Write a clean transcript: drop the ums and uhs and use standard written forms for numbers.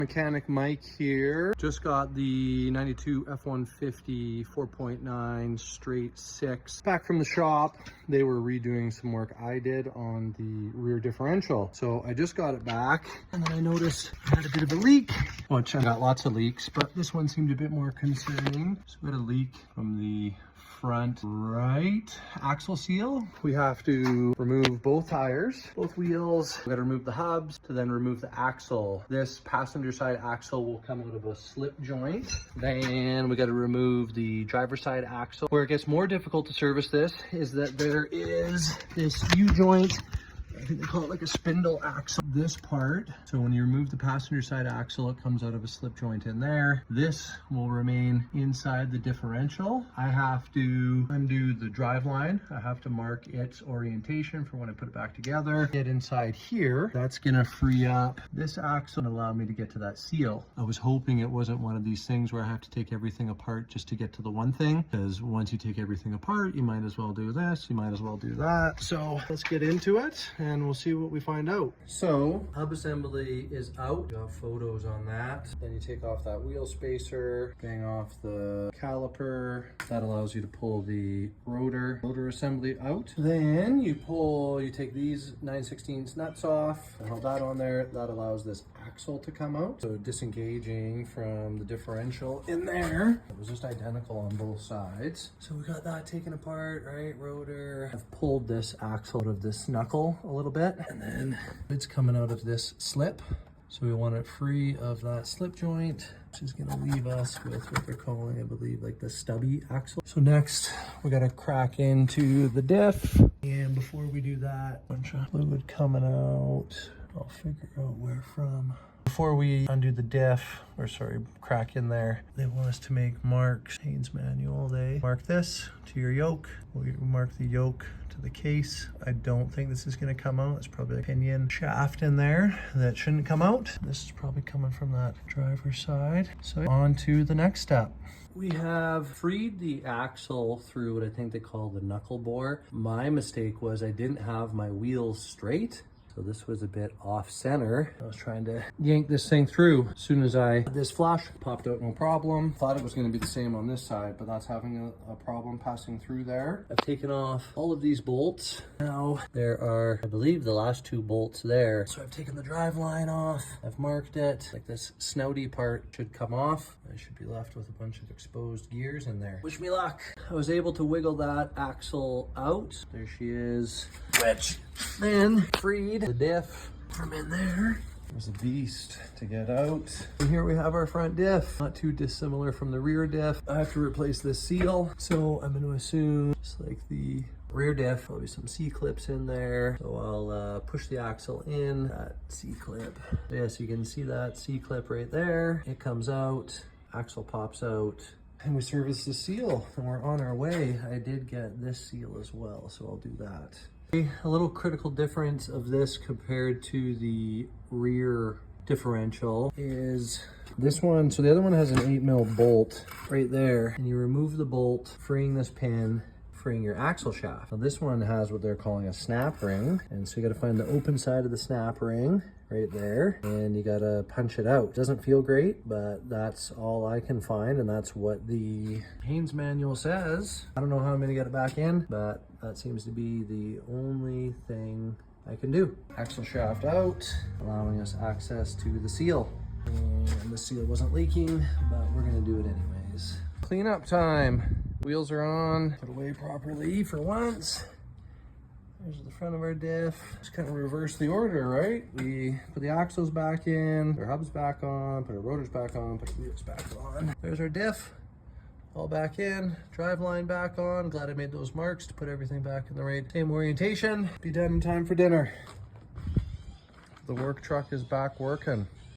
Mechanic Mike here. Just got the 92 F150 4.9 straight 6 back from the shop. They were redoing some work I did on the rear differential. So I just got it back and then I noticed I had a bit of a leak, which I got lots of leaks, but this one seemed a bit more concerning. So we had a leak from the front right axle seal. We have to remove both tires, both wheels. We got to remove the hubs to then remove the axle. This passenger side axle will come out of a slip joint. Then we got to remove the driver's side axle. Where it gets more difficult to service this is that there is this U-joint. I think they call it like a spindle axle. This part, so when you remove the passenger side axle, it comes out of a slip joint in there. This will remain inside the differential. I have to undo the drive line. I have to mark its orientation for when I put it back together. Get inside here. That's gonna free up this axle and allow me to get to that seal. I was hoping it wasn't one of these things where I have to take everything apart just to get to the one thing, because once you take everything apart, you might as well do this, you might as well do that. So let's get into it and we'll see what we find out. So hub assembly is out. You have photos on that. Then you take off that wheel spacer, bang off the caliper. That allows you to pull the rotor assembly out. Then you take these 9/16 nuts off, and hold that on there. That allows this axle to come out. So disengaging from the differential in there. It was just identical on both sides. So we got that taken apart, right? Rotor. I've pulled this axle out of this knuckle a little bit, and then it's coming out of this slip. So we want it free of that slip joint, which is gonna leave us with what they're calling, I believe, like the stubby axle. So next, we gotta crack into the diff. And before we do that, a bunch of fluid coming out. I'll figure out where from. Before we undo the diff, or sorry, crack in there, they want us to make marks. Haynes manual, they mark this to your yoke. We mark the yoke to the case. I don't think this is gonna come out. It's probably a pinion shaft in there that shouldn't come out. This is probably coming from that driver's side. So on to the next step. We have freed the axle through what I think they call the knuckle bore. My mistake was I didn't have my wheels straight. So this was a bit off center. I was trying to yank this thing through. As soon as this flash popped out, no problem. Thought it was gonna be the same on this side, but that's having a problem passing through there. I've taken off all of these bolts. Now there are, I believe, the last two bolts there. So I've taken the drive line off. I've marked it. Like this snouty part should come off. I should be left with a bunch of exposed gears in there. Wish me luck. I was able to wiggle that axle out. There she is. Which then freed the diff from in there. It was a beast to get out. And here we have our front diff. Not too dissimilar from the rear diff. I have to replace this seal. So I'm going to assume it's like the rear diff, there'll be some C-clips in there. So I'll push the axle in, that C-clip. Yeah, so you can see that C-clip right there. It comes out, axle pops out, and we service the seal and we're on our way. I did get this seal as well, so I'll do that. A little critical difference of this compared to the rear differential is this one. So the other one has an 8mm bolt right there, and you remove the bolt, freeing this pin, freeing your axle shaft. Now this one has what they're calling a snap ring, and so you got to find the open side of the snap ring right there, and you got to punch it out. Doesn't feel great, but that's all I can find, and that's what the Haynes manual says. I don't know how I'm gonna get it back in, but that seems to be the only thing I can do. Axle shaft out, allowing us access to the seal. And the seal wasn't leaking, but we're gonna do it anyways. Cleanup time. Wheels are on, put away properly for once. There's the front of our diff. Just kind of reverse the order, right? We put the axles back in, our hubs back on, put our rotors back on, put the wheels back on. There's our diff, all back in, drive line back on. Glad I made those marks to put everything back in the right same orientation. Be done in time for dinner. The work truck is back working.